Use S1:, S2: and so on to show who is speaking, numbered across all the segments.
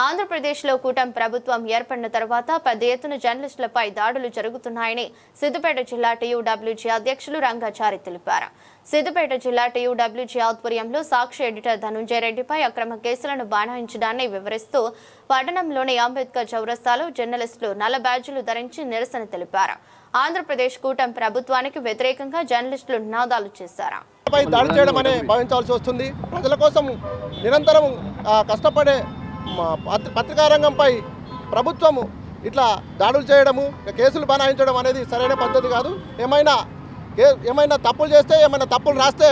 S1: ఆంధ్రప్రదేశ్లో కూటమి ప్రభుత్వం ఏర్పడిన తర్వాత పెద్ద ఎత్తున జర్నలిస్టులపై దాడులు జరుగుతున్నాయని సిద్దిపేట జిల్లా టీయూడబ్ల్యూజీ అధ్యక్షులు రంగాచారి తెలిపారు. సిద్దిపేట జిల్లా టీయూడబ్ల్యూజీ ఆధ్వర్యంలో సాక్షి ఎడిటర్ ధనుంజయ రెడ్డిపై అక్రమ కేసులను బనాయించడాన్ని వివరిస్తూ పట్టణంలోని అంబేద్కర్ చౌరస్తాలో జర్నలిస్టులు నల్ల బ్యాడ్జీలు ధరించి నిరసన తెలిపారు. ఆంధ్రప్రదేశ్ కూటమి ప్రభుత్వానికి వ్యతిరేకంగా జర్నలిస్టులు నినాదాలు చేశారు.
S2: దాడి చేయడం అనే భావించాల్సి వస్తుంది. ప్రజల కోసం నిరంతరం కష్టపడే పత్రికా రంగంపై ప్రభుత్వము ఇట్లా దాడులు చేయడము, కేసులు బనాయించడం అనేది సరైన పద్ధతి కాదు. ఏమైనా తప్పులు చేస్తే, ఏమైనా తప్పులు రాస్తే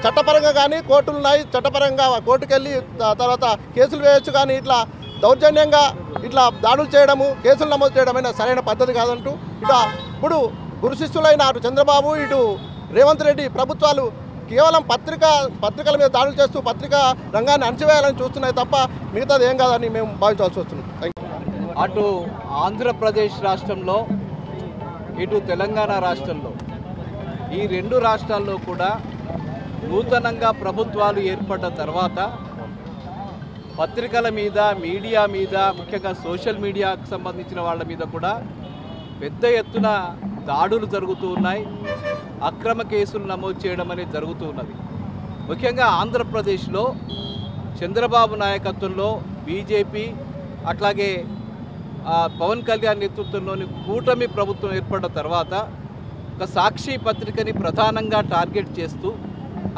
S2: చట్టపరంగా కానీ కోర్టులు ఉన్నాయి, చట్టపరంగా కోర్టుకు వెళ్ళి తర్వాత కేసులు వేయచ్చు. కానీ ఇట్లా దౌర్జన్యంగా ఇట్లా దాడులు చేయడము, కేసులు నమోదు చేయడం అనేది సరైన పద్ధతి కాదంటూ ఇప్పుడు గురు శిష్యులైన అటు చంద్రబాబు ఇటు రేవంత్ రెడ్డి ప్రభుత్వాలు కేవలం పత్రికల మీద దాడులు చేస్తూ పత్రికా రంగాన్ని అణచివేయాలని చూస్తున్నాయి తప్ప మిగతాది ఏం కాదని మేము భావించాల్సి వస్తుంది.
S3: అటు ఆంధ్రప్రదేశ్ రాష్ట్రంలో ఇటు తెలంగాణ రాష్ట్రంలో ఈ రెండు రాష్ట్రాల్లో కూడా నూతనంగా ప్రభుత్వాలు ఏర్పడ్డ తర్వాత పత్రికల మీద, మీడియా మీద, ముఖ్యంగా సోషల్ మీడియాకు సంబంధించిన వాళ్ళ మీద కూడా పెద్ద ఎత్తున దాడులు జరుగుతూ ఉన్నాయి. అక్రమ కేసులు నమోదు చేయడం అనేది జరుగుతూ ఉన్నది. ముఖ్యంగా ఆంధ్రప్రదేశ్లో చంద్రబాబు నాయకత్వంలో బీజేపీ అట్లాగే పవన్ కళ్యాణ్ నేతృత్వంలోని కూటమి ప్రభుత్వం ఏర్పడిన తర్వాత ఒక సాక్షి పత్రికని ప్రధానంగా టార్గెట్ చేస్తూ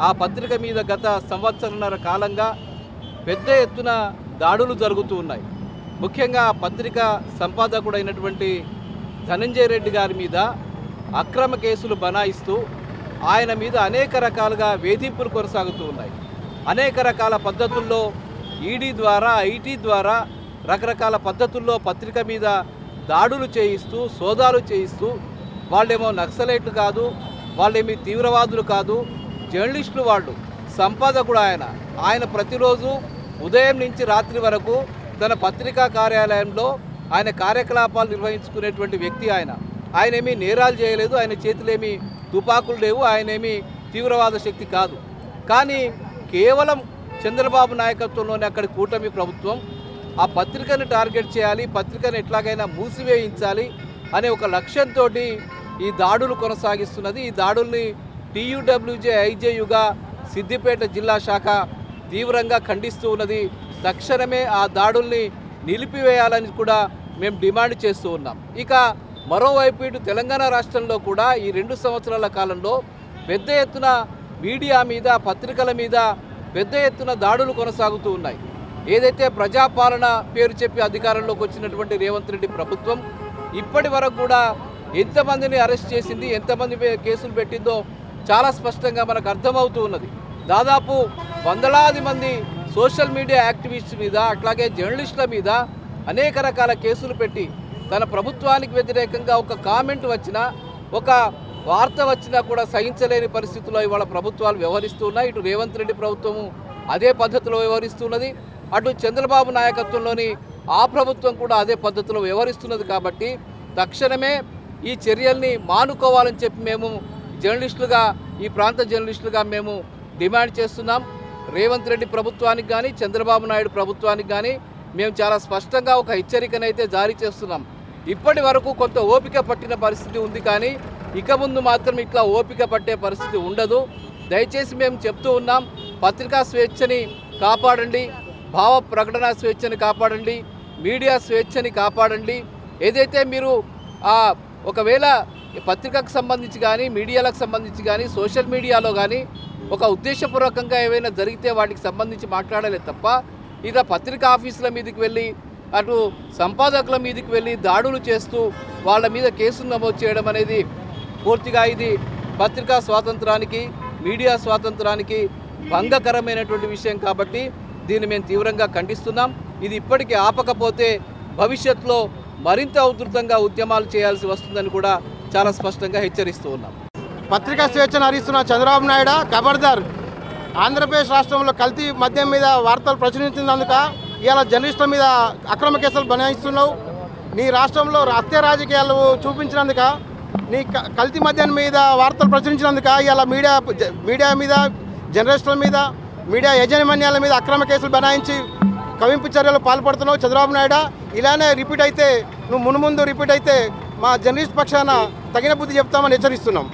S3: ఆ పత్రిక మీద గత సంవత్సరన్నర కాలంగా పెద్ద ఎత్తున దాడులు జరుగుతూ ఉన్నాయి. ముఖ్యంగా పత్రిక సంపాదకుడైనటువంటి ధనంజయ రెడ్డి గారి మీద అక్రమ కేసులు బనాయిస్తూ ఆయన మీద అనేక రకాలుగా వేధింపులు కొనసాగుతూ ఉన్నాయి. అనేక రకాల పద్ధతుల్లో ఈడీ ద్వారా, ఐటీ ద్వారా రకరకాల పద్ధతుల్లో పత్రిక మీద దాడులు చేయిస్తూ, సోదాలు చేయిస్తూ వాళ్ళేమో నక్సలైట్లు కాదు, వాళ్ళేమీ తీవ్రవాదులు కాదు, జర్నలిస్టులు వాళ్ళు, సంపాదకుడు ఆయన ప్రతిరోజు ఉదయం నుంచి రాత్రి వరకు తన పత్రికా కార్యాలయంలో ఆయన కార్యకలాపాలు నిర్వహించుకునేటువంటి వ్యక్తి. ఆయనేమీ నేరాలు చేయలేదు, ఆయన చేతులేమీ తుపాకులు లేవు, ఆయనేమీ తీవ్రవాద శక్తి కాదు. కానీ కేవలం చంద్రబాబు నాయకత్వంలోని అక్కడి కూటమి ప్రభుత్వం ఆ పత్రికను టార్గెట్ చేయాలి, పత్రికను ఎట్లాగైనా మూసివేయించాలి అనే ఒక లక్ష్యంతో ఈ దాడులు కొనసాగిస్తున్నది. ఈ దాడుల్ని టీయూడబ్ల్యూజే ఐజేయుగా సిద్దిపేట జిల్లా శాఖ తీవ్రంగా ఖండిస్తూ ఉన్నది. తక్షణమే ఆ దాడుల్ని నిలిపివేయాలని కూడా మేము డిమాండ్ చేస్తూ ఉన్నాం. ఇక మరోవైపు ఇటు తెలంగాణ రాష్ట్రంలో కూడా ఈ 2 సంవత్సరాల కాలంలో పెద్ద ఎత్తున మీడియా మీద, పత్రికల మీద పెద్ద ఎత్తున దాడులు కొనసాగుతూ ఉన్నాయి. ఏదైతే ప్రజాపాలన పేరు చెప్పి అధికారంలోకి వచ్చినటువంటి రేవంత్ రెడ్డి ప్రభుత్వం ఇప్పటి వరకు కూడా ఎంతమందిని అరెస్ట్ చేసింది, ఎంతమంది కేసులు పెట్టిందో చాలా స్పష్టంగా మనకు అర్థమవుతూ ఉన్నది. దాదాపు వందలాది మంది సోషల్ మీడియా యాక్టివిస్ట్స్ మీద, అట్లాగే జర్నలిస్టుల మీద అనేక రకాల కేసులు పెట్టి తన ప్రభుత్వానికి వ్యతిరేకంగా ఒక కామెంట్ వచ్చినా, ఒక వార్త వచ్చినా కూడా సహించలేని పరిస్థితుల్లో ఇవాళ ప్రభుత్వాలు వ్యవహరిస్తూ ఉన్నాయి. ఇటు రేవంత్ రెడ్డి ప్రభుత్వము అదే పద్ధతిలో వ్యవహరిస్తున్నది, అటు చంద్రబాబు నాయకత్వంలోని ఆ ప్రభుత్వం కూడా అదే పద్ధతిలో వ్యవహరిస్తున్నది. కాబట్టి తక్షణమే ఈ చర్యల్ని మానుకోవాలని చెప్పి మేము జర్నలిస్టులుగా, ఈ ప్రాంత జర్నలిస్టులుగా మేము డిమాండ్ చేస్తున్నాం. రేవంత్ రెడ్డి ప్రభుత్వానికి కానీ, చంద్రబాబు నాయుడు ప్రభుత్వానికి కానీ మేము చాలా స్పష్టంగా ఒక హెచ్చరికనైతే జారీ చేస్తున్నాం. ఇప్పటి వరకు కొంత ఓపిక పట్టిన పరిస్థితి ఉంది, కానీ ఇక ముందు మాత్రం ఇట్లా ఓపిక పట్టే పరిస్థితి ఉండదు. దయచేసి మేము చెప్తూ ఉన్నాం, పత్రికా స్వేచ్ఛని కాపాడండి, భావ ప్రకటన స్వేచ్ఛని కాపాడండి, మీడియా స్వేచ్ఛని కాపాడండి. ఏదైతే మీరు ఒకవేళ పత్రికకు సంబంధించి కానీ, మీడియాలకు సంబంధించి కానీ, సోషల్ మీడియాలో కానీ ఒక ఉద్దేశపూర్వకంగా ఏవైనా జరిగితే వాటికి సంబంధించి మాట్లాడాలి తప్ప ఇలా పత్రికా ఆఫీసుల మీదకి వెళ్ళి, అటు సంపాదకుల మీదకి వెళ్ళి దాడులు చేస్తూ వాళ్ళ మీద కేసులు నమోదు చేయడం అనేది పూర్తిగా ఇది పత్రికా స్వాతంత్రానికి, మీడియా స్వాతంత్రానికి భంగకరమైనటువంటి విషయం. కాబట్టి దీన్ని మేము తీవ్రంగా ఖండిస్తున్నాం. ఇది ఇప్పటికీ ఆపకపోతే భవిష్యత్తులో మరింత ఉధృతంగా ఉద్యమాలు చేయాల్సి వస్తుందని కూడా చాలా స్పష్టంగా హెచ్చరిస్తూ ఉన్నాం.
S2: పత్రికా స్వేచ్ఛను హరిస్తున్న చంద్రబాబు నాయుడు ఖబర్దార్. ఆంధ్రప్రదేశ్ రాష్ట్రంలో కల్తీ మద్యం మీద వార్తలు ప్రచురించినందుక ఇవాళ జర్నలిస్టుల మీద అక్రమ కేసులు బనాయిస్తున్నావు. నీ రాష్ట్రంలో హత్య రాజకీయాలు చూపించినందుక, నీ కల్తీ మద్యం మీద వార్తలు ప్రచురించినందుక ఇవాళ మీడియా మీద, జర్నలిస్టుల మీద, మీడియా యాజమాన్యాల మీద అక్రమ కేసులు బనాయించి
S4: కవింపు చర్యలు పాల్పడుతున్నావు చంద్రబాబు నాయుడు. ఇలానే రిపీట్ అయితే నువ్వు మున్ముందు రిపీట్ అయితే మా జర్నలిస్ట్ పక్షాన తగిన బుద్ధి చెప్తామని హెచ్చరిస్తున్నాం.